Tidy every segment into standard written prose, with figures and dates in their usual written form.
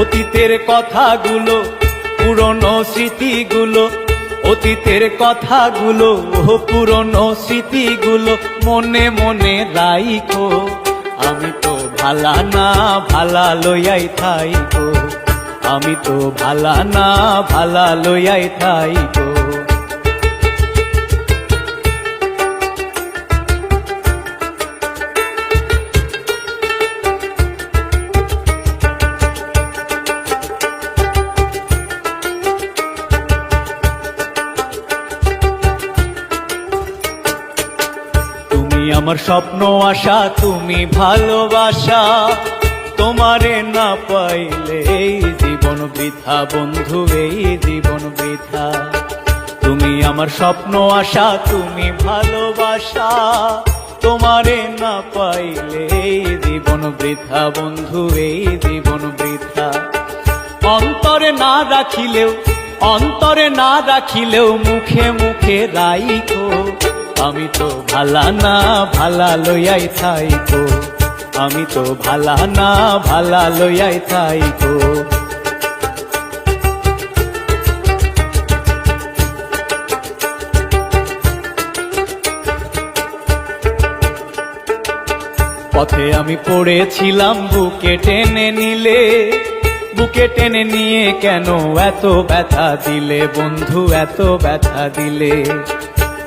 অতীতের কথাগুলো, পুরনো স্মৃতিগুলো, অতীতের কথাগুলো, পুরনো স্মৃতিগুলো মনে মনে রাইখো। আমি তো ভালা না ভালা লইয়াই থাইকো, আমি তো ভালা না ভালা লইয়াই থাইকো। আমার স্বপ্ন আশা, তুমি ভালোবাসা, তোমারে না পাইলে এই জীবন বৃথা বন্ধু, এই জীবন বৃথা। তুমি আমার স্বপ্ন আশা, তুমি ভালোবাসা, তোমারে না পাইলে এই জীবন বৃথা বন্ধু, এই জীবন বৃথা। অন্তরে না রাখিলেও, অন্তরে না রাখিলেও মুখে মুখে রাইখো। আমি তো ভালা না ভালা লইয়াই থাইকো, আমি তো ভালা না ভালা লইয়াই থাইকো। পথে আমি পড়েছিলাম, বুকে টেনে নিলে, বুকে টেনে নিয়ে কেন এত ব্যথা দিলে বন্ধু, এত ব্যথা দিলে।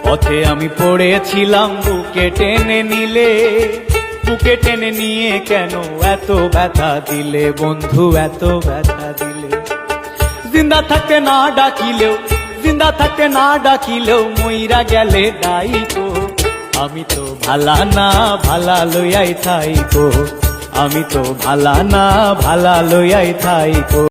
পথে আমি পড়েছিলাম, বুকে টেনে নিলে, বুকে টেনে নিয়ে কেন এত ব্যথা দিলে বন্ধু, এত ব্যথা দিলে। জিন্দা থাকতে না ডাকিলেও, জিন্দা থাকতে না ডাকিলেও মইরা গেলে ডাইকো। আমি তো ভালা না ভালা লইয়াই থাইকো, আমি তো ভালা না ভালা লইয়াই থাইকো।